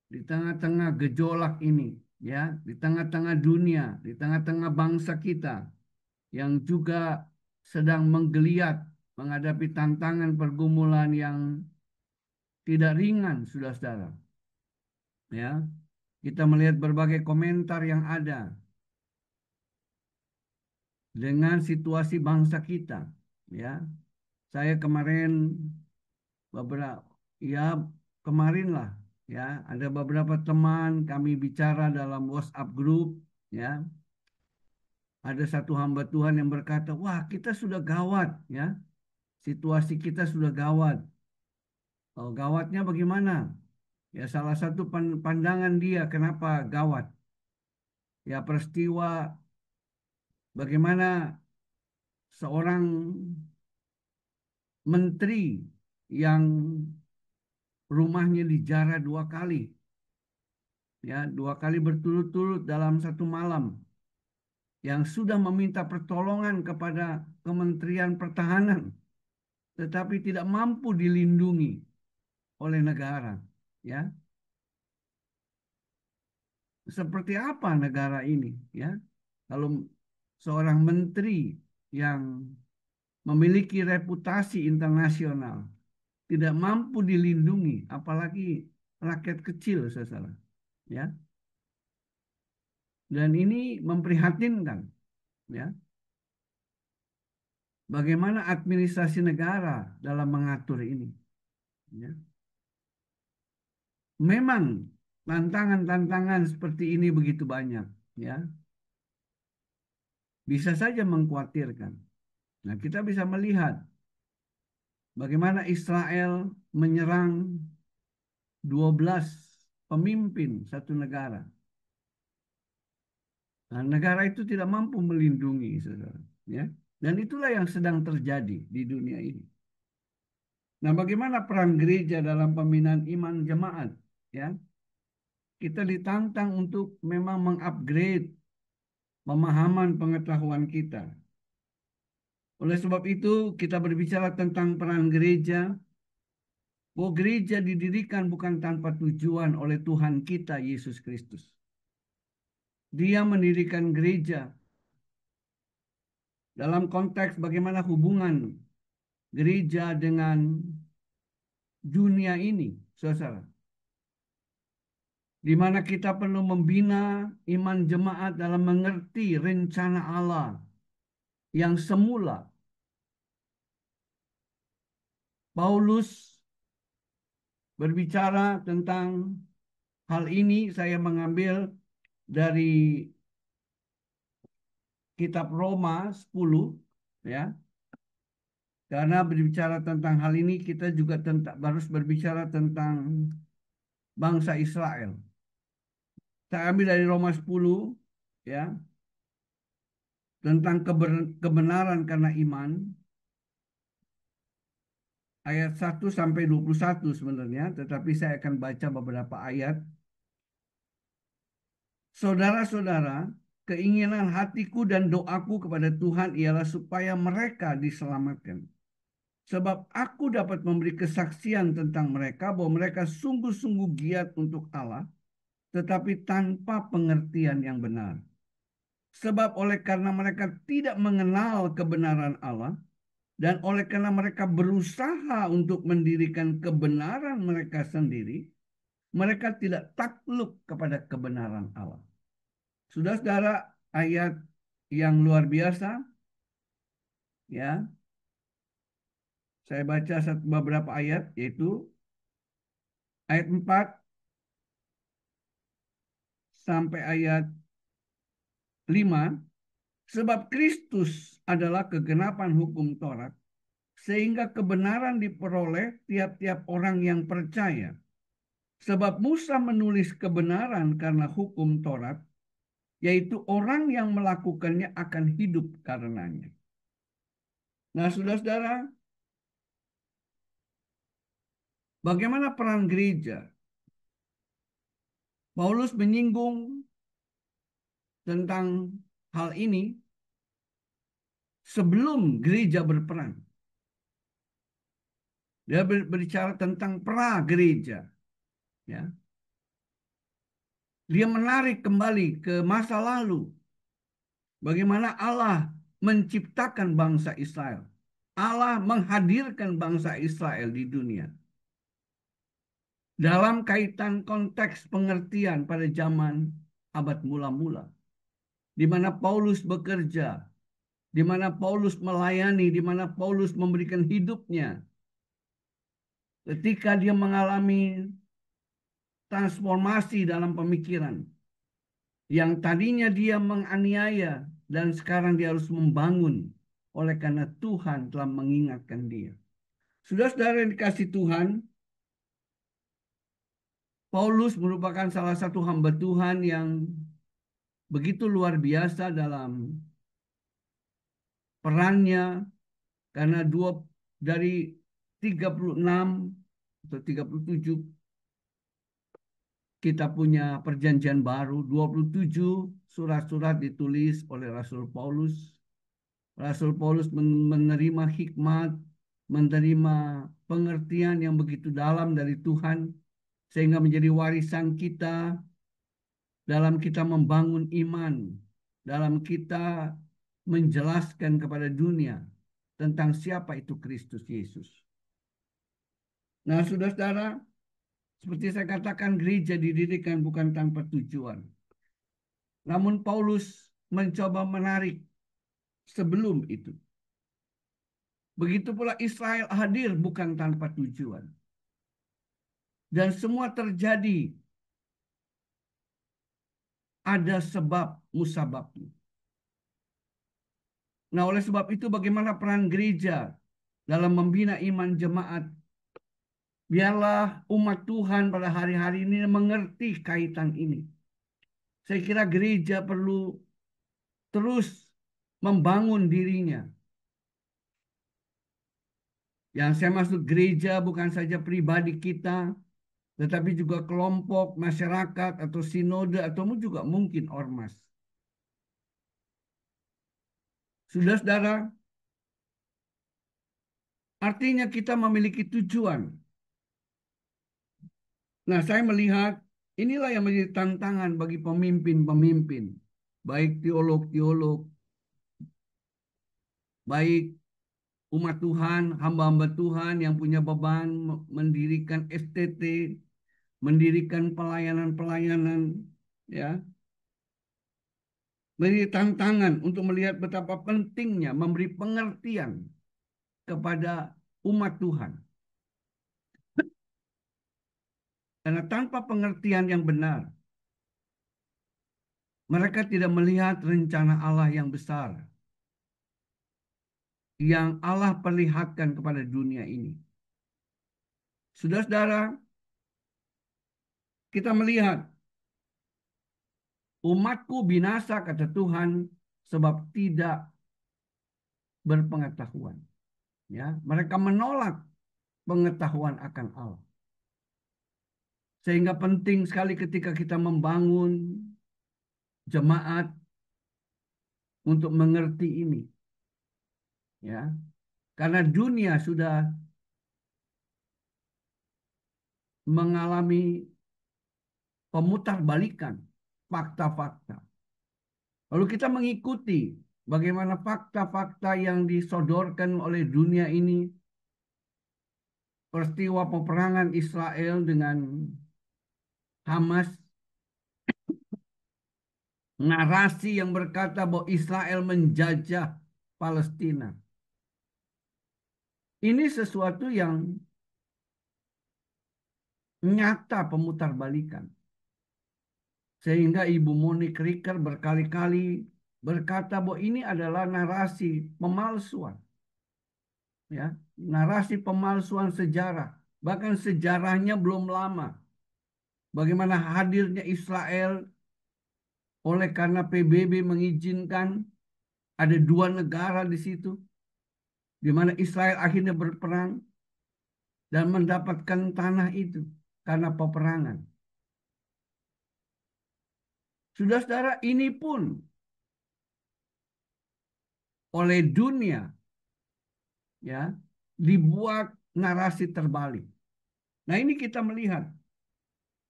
di tengah-tengah gejolak ini, ya, di tengah-tengah dunia, di tengah-tengah bangsa kita yang juga sedang menggeliat menghadapi tantangan pergumulan yang tidak ringan, saudara-saudara. Ya, kita melihat berbagai komentar yang ada dengan situasi bangsa kita. Ya, saya kemarin beberapa, ya kemarin lah, ya ada beberapa teman kami bicara dalam WhatsApp grup, ya ada satu hamba Tuhan yang berkata, wah kita sudah gawat, ya situasi kita sudah gawat. Oh, gawatnya bagaimana? Ya salah satu pandangan dia kenapa gawat. Ya peristiwa bagaimana seorang menteri yang rumahnya dijarah 2 kali, ya 2 kali berturut-turut dalam satu malam, yang sudah meminta pertolongan kepada Kementerian Pertahanan, tetapi tidak mampu dilindungi oleh negara. Ya, seperti apa negara ini? Ya, kalau seorang menteri yang memiliki reputasi internasional tidak mampu dilindungi, apalagi rakyat kecil, saudara. Ya, dan ini memprihatinkan. Ya, bagaimana administrasi negara dalam mengatur ini? Ya. Memang tantangan-tantangan seperti ini begitu banyak, ya. Bisa saja mengkhawatirkan. Nah, kita bisa melihat bagaimana Israel menyerang 12 pemimpin satu negara. Nah, negara itu tidak mampu melindungi, saudara. Ya. Dan itulah yang sedang terjadi di dunia ini. Nah, bagaimana peran gereja dalam pembinaan iman jemaat? Ya, kita ditantang untuk memang mengupgrade pemahaman pengetahuan kita. Oleh sebab itu, kita berbicara tentang peran gereja, bahwa gereja didirikan bukan tanpa tujuan oleh Tuhan kita, Yesus Kristus. Dia mendirikan gereja dalam konteks bagaimana hubungan gereja dengan dunia ini, saudara. Di mana kita perlu membina iman jemaat dalam mengerti rencana Allah yang semula. Paulus berbicara tentang hal ini, saya mengambil dari kitab Roma 10, ya. Karena berbicara tentang hal ini kita juga harus berbicara tentang bangsa Israel. Saya ambil dari Roma 10, ya, tentang kebenaran karena iman, ayat 1 sampai 21 sebenarnya, tetapi saya akan baca beberapa ayat. Saudara-saudara, keinginan hatiku dan doaku kepada Tuhan ialah supaya mereka diselamatkan. Sebab aku dapat memberi kesaksian tentang mereka bahwa mereka sungguh-sungguh giat untuk Allah, tetapi tanpa pengertian yang benar. Sebab oleh karena mereka tidak mengenal kebenaran Allah, dan oleh karena mereka berusaha untuk mendirikan kebenaran mereka sendiri, mereka tidak takluk kepada kebenaran Allah. Saudara-saudara, ayat yang luar biasa, ya. Saya baca beberapa ayat, yaitu ayat 4 sampai ayat 5. Sebab Kristus adalah kegenapan hukum Taurat, sehingga kebenaran diperoleh tiap-tiap orang yang percaya. Sebab Musa menulis kebenaran karena hukum Taurat, yaitu orang yang melakukannya akan hidup karenanya. Nah, saudara-saudara, bagaimana peran gereja? Paulus menyinggung tentang hal ini sebelum gereja berperan. Dia berbicara tentang pra gereja, ya. Dia menarik kembali ke masa lalu. Bagaimana Allah menciptakan bangsa Israel. Allah menghadirkan bangsa Israel di dunia. Dalam kaitan konteks pengertian pada zaman abad mula-mula. Di mana Paulus bekerja, di mana Paulus melayani, di mana Paulus memberikan hidupnya. Ketika dia mengalami transformasi dalam pemikiran. Yang tadinya dia menganiaya dan sekarang dia harus membangun. Oleh karena Tuhan telah mengingatkan dia. Saudara-saudara yang dikasih Tuhan, Paulus merupakan salah satu hamba Tuhan yang begitu luar biasa dalam perannya. Karena dari 36 atau 37 kita punya perjanjian baru, 27 surat-surat ditulis oleh Rasul Paulus. Rasul Paulus menerima hikmat, menerima pengertian yang begitu dalam dari Tuhan, sehingga menjadi warisan kita dalam kita membangun iman, dalam kita menjelaskan kepada dunia tentang siapa itu Kristus Yesus. Nah, saudara-saudara, seperti saya katakan, gereja didirikan bukan tanpa tujuan. Namun Paulus mencoba menarik sebelum itu. Begitu pula Israel hadir bukan tanpa tujuan. Dan semua terjadi ada sebab musababnya. Nah, oleh sebab itu bagaimana peran gereja dalam membina iman jemaat? Biarlah umat Tuhan pada hari-hari ini mengerti kaitan ini. Saya kira gereja perlu terus membangun dirinya. Yang saya maksud gereja bukan saja pribadi kita, tetapi juga kelompok, masyarakat, atau sinode, atau juga mungkin ormas. Saudara-saudara, artinya kita memiliki tujuan. Nah, saya melihat inilah yang menjadi tantangan bagi pemimpin-pemimpin, baik teolog-teolog, baik umat Tuhan, hamba-hamba Tuhan yang punya beban mendirikan STT, mendirikan pelayanan-pelayanan, ya, menjadi tantangan untuk melihat betapa pentingnya memberi pengertian kepada umat Tuhan. Karena tanpa pengertian yang benar, mereka tidak melihat rencana Allah yang besar yang Allah perlihatkan kepada dunia ini. Saudara-saudara, kita melihat umatku binasa, kata Tuhan, sebab tidak berpengetahuan. Ya, mereka menolak pengetahuan akan Allah. Sehingga penting sekali ketika kita membangun jemaat untuk mengerti ini. Ya. Karena dunia sudah mengalami pemutarbalikan fakta-fakta. Lalu kita mengikuti bagaimana fakta-fakta yang disodorkan oleh dunia ini, peristiwa peperangan Israel dengan Hamas, narasi yang berkata bahwa Israel menjajah Palestina. Ini sesuatu yang nyata pemutarbalikan. Sehingga Ibu Monique Ricker berkali-kali berkata bahwa ini adalah narasi pemalsuan. Ya, narasi pemalsuan sejarah. Bahkan sejarahnya belum lama. Bagaimana hadirnya Israel oleh karena PBB mengizinkan ada 2 negara di situ. Di mana Israel akhirnya berperang dan mendapatkan tanah itu karena peperangan. Saudara-saudara, ini pun oleh dunia ya dibuat narasi terbalik. Nah, ini kita melihat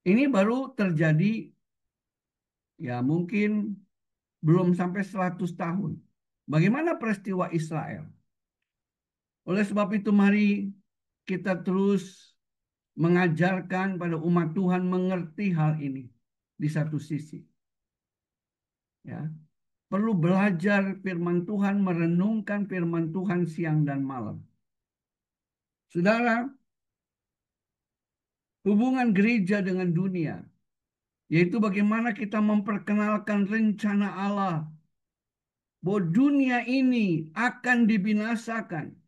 ini baru terjadi Ya mungkin belum sampai 100 tahun. Bagaimana peristiwa Israel? Oleh sebab itu mari kita terus mengajarkan pada umat Tuhan mengerti hal ini di satu sisi. Ya, perlu belajar firman Tuhan, merenungkan firman Tuhan siang dan malam. Saudara, hubungan gereja dengan dunia, yaitu bagaimana kita memperkenalkan rencana Allah bahwa dunia ini akan dibinasakan.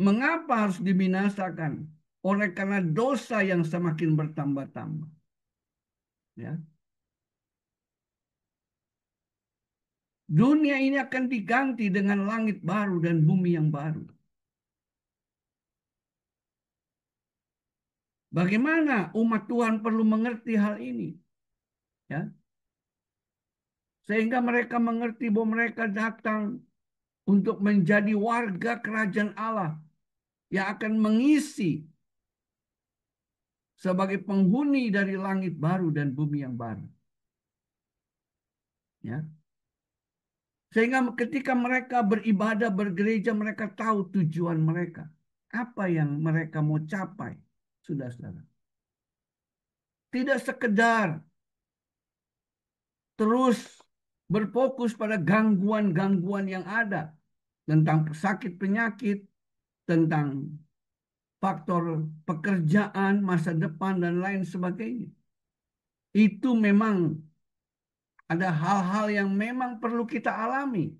Mengapa harus dibinasakan? Oleh karena dosa yang semakin bertambah-tambah. Ya. Dunia ini akan diganti dengan langit baru dan bumi yang baru. Bagaimana umat Tuhan perlu mengerti hal ini? Ya. Sehingga mereka mengerti bahwa mereka datang untuk menjadi warga kerajaan Allah yang akan mengisi sebagai penghuni dari langit baru dan bumi yang baru. Ya. Sehingga ketika mereka beribadah, bergereja, mereka tahu tujuan mereka. Apa yang mereka mau capai, saudara-saudara. Tidak sekedar terus berfokus pada gangguan-gangguan yang ada. Tentang sakit penyakit, tentang faktor pekerjaan, masa depan, dan lain sebagainya. Itu memang ada hal-hal yang memang perlu kita alami.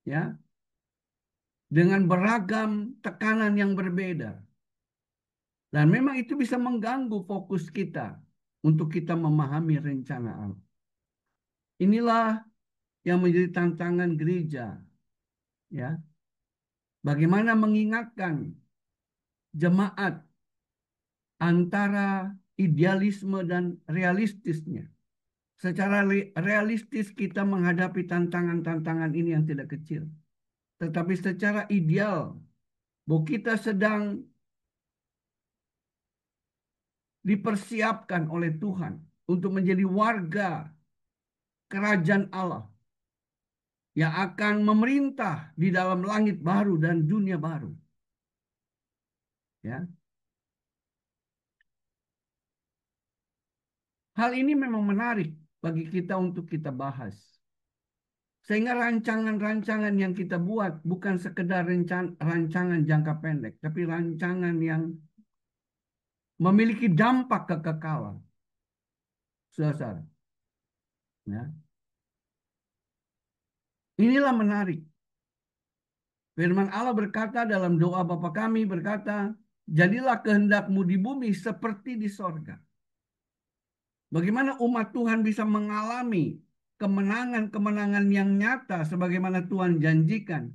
Ya, dengan beragam tekanan yang berbeda. Dan memang itu bisa mengganggu fokus kita untuk kita memahami rencana Allah. Inilah yang menjadi tantangan gereja, ya. Bagaimana mengingatkan jemaat antara idealisme dan realistisnya. Secara realistis kita menghadapi tantangan-tantangan ini yang tidak kecil. Tetapi secara ideal, bahwa kita sedang dipersiapkan oleh Tuhan untuk menjadi warga kerajaan Allah yang akan memerintah di dalam langit baru dan dunia baru. Ya. Hal ini memang menarik bagi kita untuk kita bahas. Sehingga rancangan-rancangan yang kita buat bukan sekedar rancangan jangka pendek, tapi rancangan yang memiliki dampak kekekalan. Saudara, ya. Inilah menarik. Firman Allah berkata dalam doa Bapa kami berkata, jadilah kehendakmu di bumi seperti di sorga. Bagaimana umat Tuhan bisa mengalami kemenangan-kemenangan yang nyata sebagaimana Tuhan janjikan.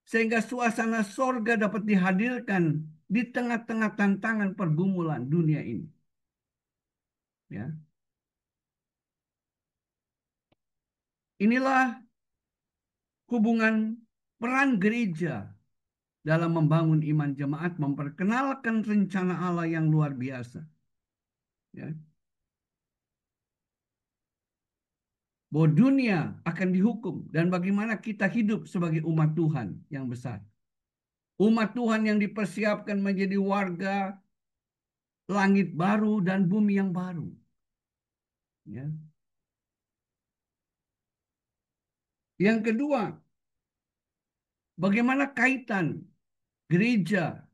Sehingga suasana sorga dapat dihadirkan di tengah-tengah tantangan pergumulan dunia ini. Ya. Inilah hubungan peran gereja dalam membangun iman jemaat, memperkenalkan rencana Allah yang luar biasa. Ya. Bahwa dunia akan dihukum dan bagaimana kita hidup sebagai umat Tuhan yang besar. Umat Tuhan yang dipersiapkan menjadi warga langit baru dan bumi yang baru. Ya. Yang kedua, bagaimana kaitan gereja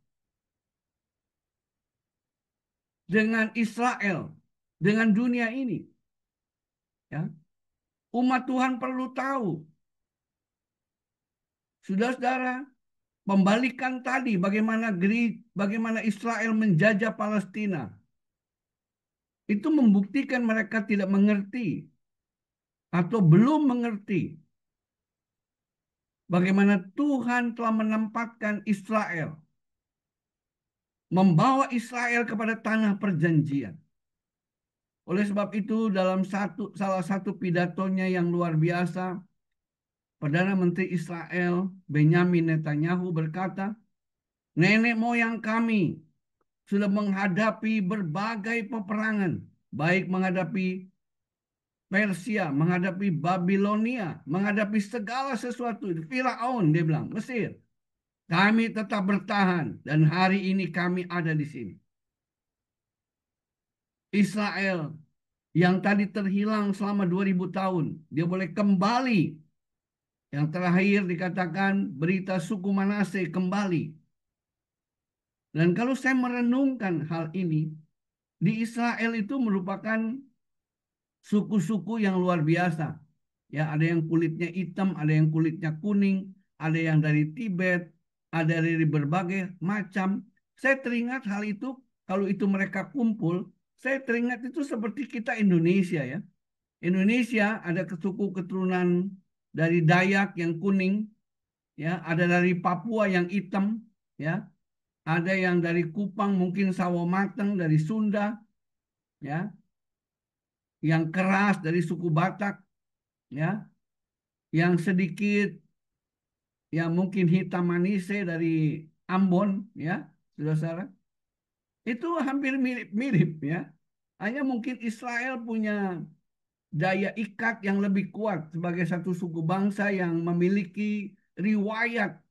dengan Israel, dengan dunia ini. Ya. Umat Tuhan perlu tahu, saudara-saudara, pembalikan tadi bagaimana Israel menjajah Palestina. Itu membuktikan mereka tidak mengerti atau belum mengerti bagaimana Tuhan telah menempatkan Israel, membawa Israel kepada tanah perjanjian. Oleh sebab itu dalam salah satu pidatonya yang luar biasa, Perdana Menteri Israel Benyamin Netanyahu berkata, nenek moyang kami sudah menghadapi berbagai peperangan, baik menghadapi Persia, menghadapi Babilonia, menghadapi segala sesuatu. Firaun, dia bilang, Mesir. Kami tetap bertahan dan hari ini kami ada di sini. Israel yang tadi terhilang selama 2000 tahun, dia boleh kembali. Yang terakhir dikatakan berita suku Manase kembali. Dan kalau saya merenungkan hal ini, di Israel itu merupakan suku-suku yang luar biasa. Ya, ada yang kulitnya hitam, ada yang kulitnya kuning, ada yang dari Tibet, ada dari berbagai macam. Saya teringat hal itu, kalau itu mereka kumpul, saya teringat itu seperti kita Indonesia ya. Indonesia ada suku keturunan dari Dayak yang kuning, ya, ada dari Papua yang hitam, ya, ada yang dari Kupang mungkin sawo mateng dari Sunda, ya, yang keras dari suku Batak, ya, yang sedikit ya mungkin hitam manise dari Ambon, ya, saudara. Itu hampir mirip-mirip ya. Hanya mungkin Israel punya daya ikat yang lebih kuat sebagai satu suku bangsa yang memiliki riwayat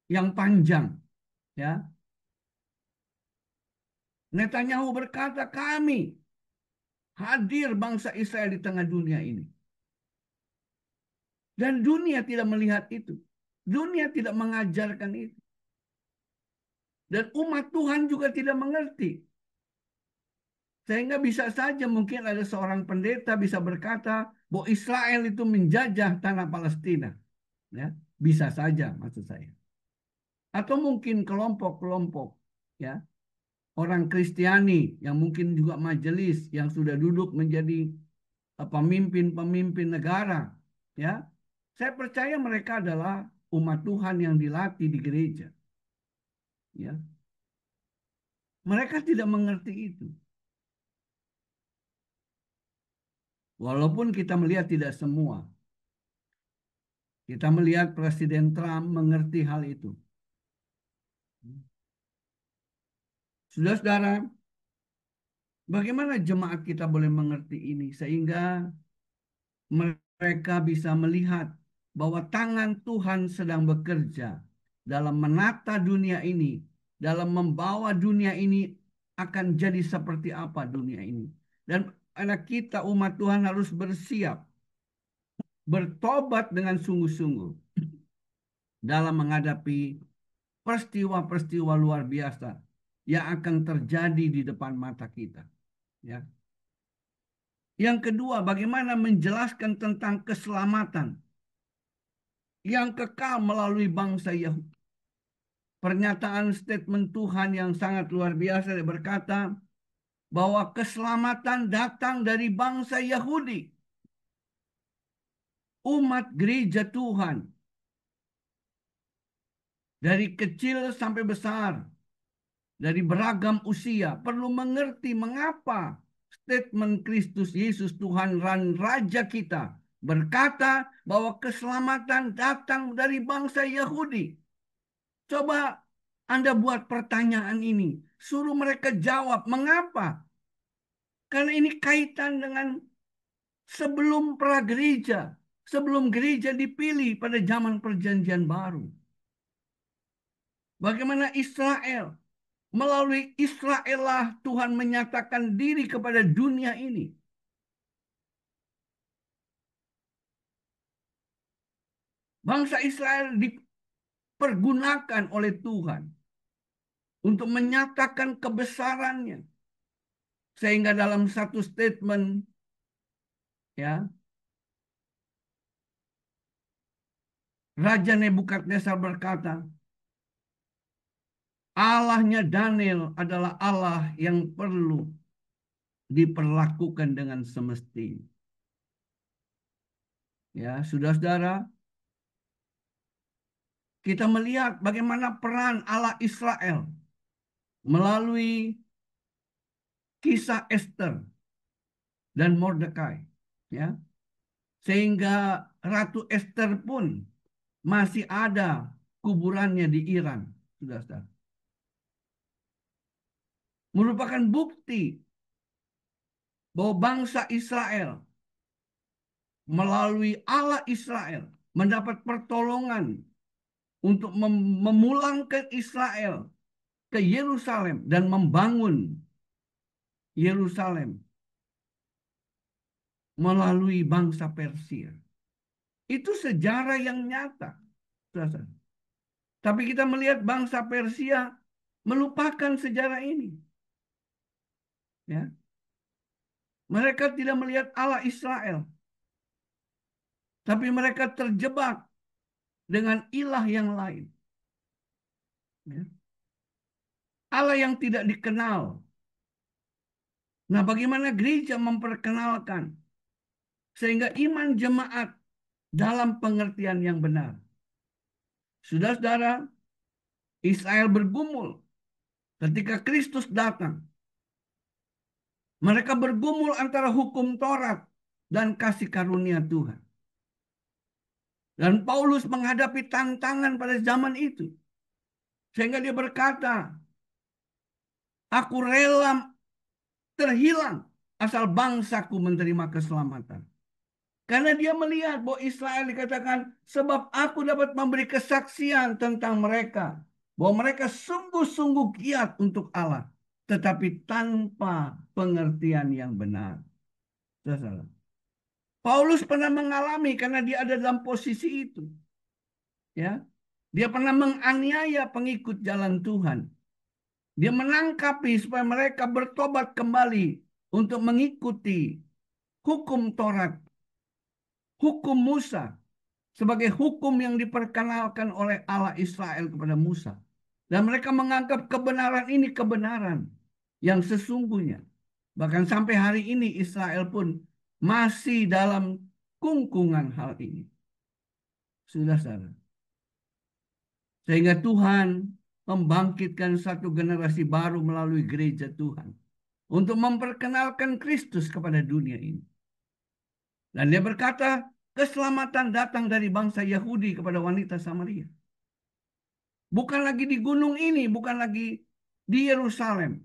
yang panjang, ya. Netanyahu berkata, kami hadir bangsa Israel di tengah dunia ini. Dan dunia tidak melihat itu. Dunia tidak mengajarkan itu. Dan umat Tuhan juga tidak mengerti. Sehingga bisa saja mungkin ada seorang pendeta bisa berkata bahwa Israel itu menjajah tanah Palestina. Ya, bisa saja maksud saya. Atau mungkin kelompok-kelompok ya orang Kristiani yang mungkin juga majelis yang sudah duduk menjadi pemimpin-pemimpin negara, ya. Saya percaya mereka adalah umat Tuhan yang dilatih di gereja, ya. Mereka tidak mengerti itu. Walaupun kita melihat tidak semua. Kita melihat Presiden Trump mengerti hal itu. Saudara-saudara, bagaimana jemaat kita boleh mengerti ini sehingga mereka bisa melihat bahwa tangan Tuhan sedang bekerja dalam menata dunia ini, dalam membawa dunia ini akan jadi seperti apa dunia ini. Dan anak kita umat Tuhan harus bersiap, bertobat dengan sungguh-sungguh dalam menghadapi peristiwa-peristiwa luar biasa yang akan terjadi di depan mata kita. Ya. Yang kedua, bagaimana menjelaskan tentang keselamatan yang kekal melalui bangsa Yahudi. Pernyataan statement Tuhan yang sangat luar biasa berkata bahwa keselamatan datang dari bangsa Yahudi. Umat gereja Tuhan. Dari kecil sampai besar. Dari beragam usia. Perlu mengerti mengapa statement Kristus Yesus Tuhan dan Raja kita berkata bahwa keselamatan datang dari bangsa Yahudi. Coba Anda buat pertanyaan ini. Suruh mereka jawab. Mengapa? Karena ini kaitan dengan sebelum pragereja. Sebelum gereja dipilih pada zaman perjanjian baru. Bagaimana Israel. Melalui Israel lah Tuhan menyatakan diri kepada dunia ini. Bangsa Israel dipergunakan oleh Tuhan. Untuk menyatakan kebesarannya. Sehingga dalam satu statement. Ya. Raja Nebukadnezar berkata. Allahnya Daniel adalah Allah yang perlu diperlakukan dengan semestinya. Ya, saudara-saudara, kita melihat bagaimana peran Allah Israel melalui kisah Esther dan Mordekai, ya. Sehingga Ratu Esther pun masih ada kuburannya di Iran, saudara-saudara. Merupakan bukti bahwa bangsa Israel melalui Allah Israel mendapat pertolongan untuk memulangkan Israel ke Yerusalem dan membangun Yerusalem melalui bangsa Persia. Itu sejarah yang nyata. Tapi kita melihat bangsa Persia melupakan sejarah ini. Ya. Mereka tidak melihat Allah Israel. Tapi mereka terjebak dengan ilah yang lain. Ya. Allah yang tidak dikenal. Nah, bagaimana gereja memperkenalkan sehingga iman jemaat dalam pengertian yang benar? Saudara-saudara, Israel bergumul ketika Kristus datang. Mereka bergumul antara hukum Taurat dan kasih karunia Tuhan. Dan Paulus menghadapi tantangan pada zaman itu. Sehingga dia berkata, aku rela terhilang asal bangsaku menerima keselamatan. Karena dia melihat bahwa Israel dikatakan, sebab aku dapat memberi kesaksian tentang mereka. Bahwa mereka sungguh-sungguh giat untuk Allah. Tetapi tanpa pengertian yang benar. Salah. Paulus pernah mengalami karena dia ada dalam posisi itu. Ya, dia pernah menganiaya pengikut jalan Tuhan. Dia menangkapi supaya mereka bertobat kembali untuk mengikuti hukum Taurat, hukum Musa sebagai hukum yang diperkenalkan oleh Allah Israel kepada Musa. Dan mereka menganggap kebenaran ini kebenaran yang sesungguhnya. Bahkan sampai hari ini Israel pun masih dalam kungkungan hal ini. Sudah salah. Sehingga Tuhan membangkitkan satu generasi baru melalui gereja Tuhan. Untuk memperkenalkan Kristus kepada dunia ini. Dan dia berkata, keselamatan datang dari bangsa Yahudi kepada wanita Samaria. Bukan lagi di gunung ini, bukan lagi di Yerusalem.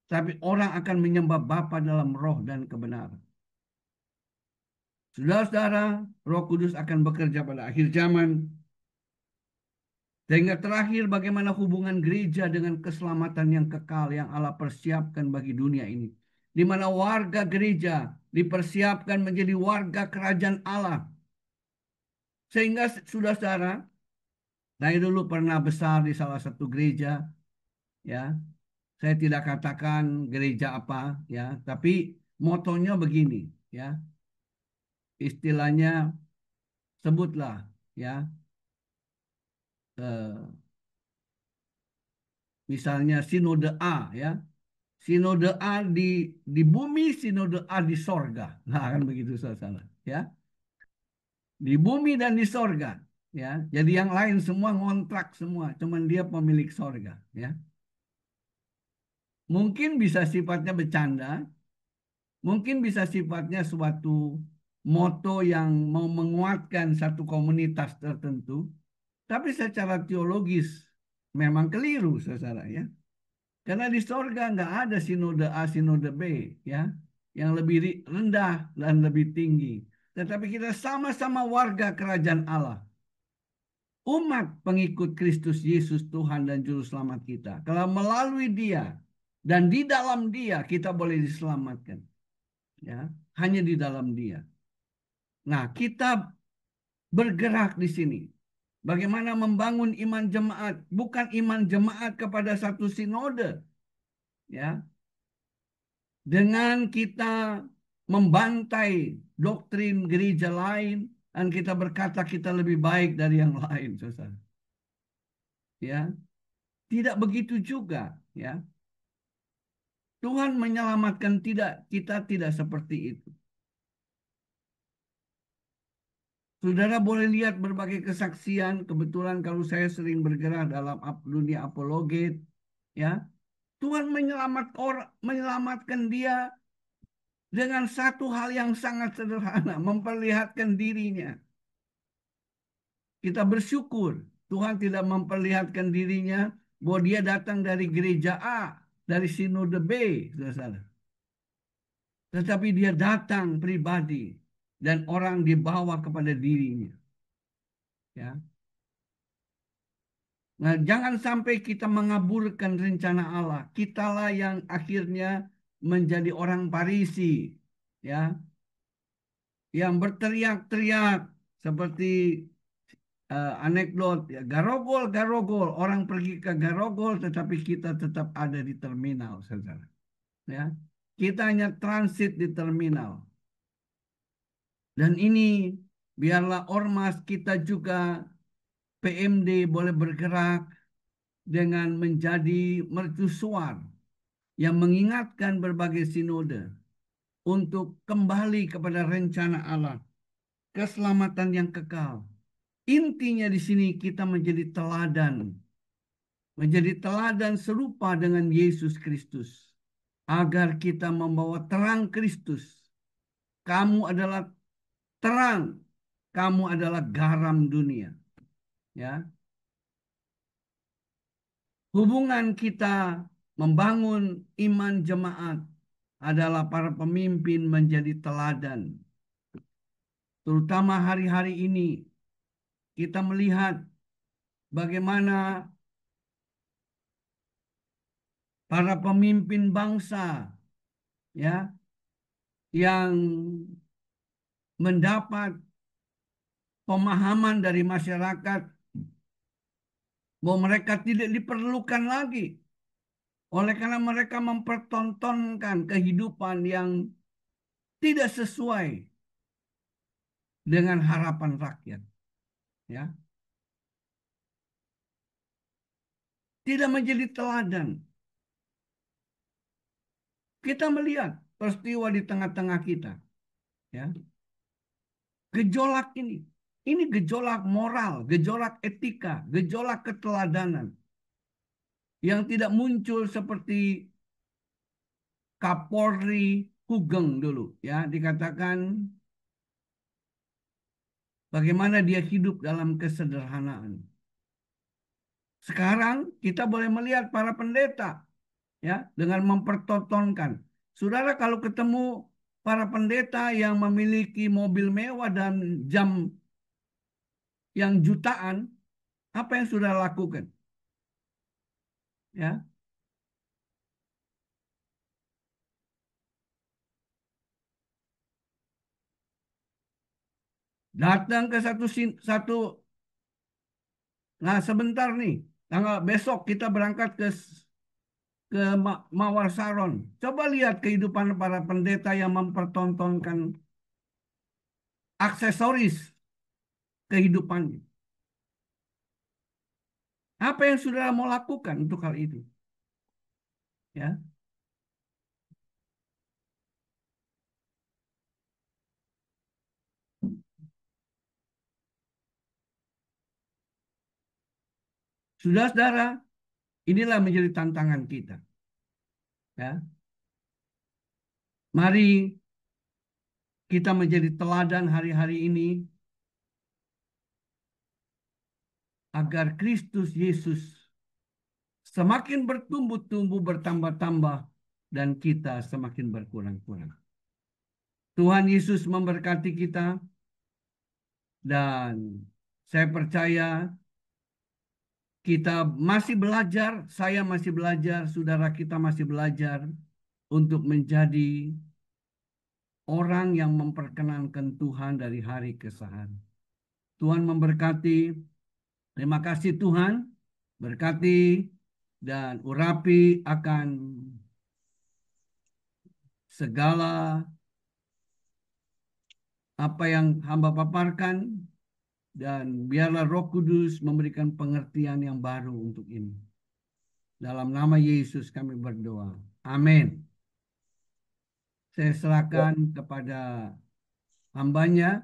Tapi orang akan menyembah Bapa dalam roh dan kebenaran. Saudara-saudara, Roh Kudus akan bekerja pada akhir zaman. Sehingga terakhir bagaimana hubungan gereja dengan keselamatan yang kekal yang Allah persiapkan bagi dunia ini. Di mana warga gereja dipersiapkan menjadi warga kerajaan Allah. Sehingga saudara-saudara, saya dulu pernah besar di salah satu gereja, ya. Saya tidak katakan gereja apa, ya, tapi motonya begini, ya. Istilahnya sebutlah, ya. Misalnya sinode A, ya. Sinode A di bumi, sinode A di sorga. Nah, kan begitu saudara, ya. Di bumi dan di sorga, ya. Jadi yang lain semua ngontrak semua, cuman dia pemilik sorga, ya. Mungkin bisa sifatnya bercanda, mungkin bisa sifatnya suatu moto yang mau menguatkan satu komunitas tertentu, tapi secara teologis memang keliru, saudara, ya. Karena di sorga nggak ada sinode A, sinode B, ya, yang lebih rendah dan lebih tinggi. Tetapi kita sama-sama warga kerajaan Allah. Umat pengikut Kristus Yesus Tuhan dan Juru Selamat kita. Kalau melalui Dia dan di dalam Dia kita boleh diselamatkan. Ya, hanya di dalam Dia. Nah, kita bergerak di sini. Bagaimana membangun iman jemaat, bukan iman jemaat kepada satu sinode. Ya, dengan kita membantai doktrin gereja lain dan kita berkata kita lebih baik dari yang lain, saudara. Ya, tidak begitu juga, ya. Tuhan menyelamatkan kita tidak seperti itu. Saudara boleh lihat berbagai kesaksian, kebetulan kalau saya sering bergerak dalam dunia apologet, ya. Tuhan menyelamatkan dia dengan satu hal yang sangat sederhana, memperlihatkan dirinya. Kita bersyukur Tuhan tidak memperlihatkan dirinya bahwa dia datang dari gereja A, dari sinode B, saudara. tetapi dia datang pribadi dan orang dibawa kepada dirinya. Ya. Nah, jangan sampai kita mengaburkan rencana Allah. Kitalah yang akhirnya menjadi orang Farisi, ya, yang berteriak-teriak seperti anekdot, ya, garogol, garogol. Orang pergi ke garogol, tetapi kita tetap ada di terminal, saudara. Ya, kita hanya transit di terminal. Dan ini biarlah ormas kita juga PMD boleh bergerak dengan menjadi mercusuar yang mengingatkan berbagai sinode untuk kembali kepada rencana Allah, keselamatan yang kekal. Intinya di sini kita menjadi teladan serupa dengan Yesus Kristus, agar kita membawa terang Kristus. Kamu adalah terang, kamu adalah garam dunia. Ya, hubungan kita membangun iman jemaat adalah para pemimpin menjadi teladan. Terutama hari-hari ini kita melihat bagaimana para pemimpin bangsa, ya, yang mendapat pemahaman dari masyarakat bahwa mereka tidak diperlukan lagi, oleh karena mereka mempertontonkan kehidupan yang tidak sesuai dengan harapan rakyat, ya, tidak menjadi teladan. Kita melihat peristiwa di tengah-tengah kita, ya, gejolak ini gejolak moral, gejolak etika, gejolak keteladanan yang tidak muncul seperti Kapolri Hugeng dulu, ya, dikatakan bagaimana dia hidup dalam kesederhanaan. Sekarang kita boleh melihat para pendeta, ya, dengan mempertontonkan. Saudara, kalau ketemu para pendeta yang memiliki mobil mewah dan jam yang jutaan, apa yang sudah lakukan? Ya, datang ke satu. Nah, sebentar nih, tanggal besok kita berangkat ke Mawar Saron. Coba lihat kehidupan para pendeta yang mempertontonkan aksesoris kehidupannya. Apa yang saudara mau lakukan untuk hal itu? Ya, saudara-saudara, inilah menjadi tantangan kita. Ya, mari kita menjadi teladan hari-hari ini agar Kristus Yesus semakin bertumbuh-tumbuh, bertambah-tambah, dan kita semakin berkurang-kurang. Tuhan Yesus memberkati kita, dan saya percaya kita masih belajar, saya masih belajar, saudara kita masih belajar untuk menjadi orang yang memperkenankan Tuhan dari hari ke hari. Tuhan memberkati. Terima kasih Tuhan, berkati dan urapi akan segala apa yang hamba paparkan, dan biarlah Roh Kudus memberikan pengertian yang baru untuk ini. Dalam nama Yesus kami berdoa. Amin. Saya serahkan kepada hambanya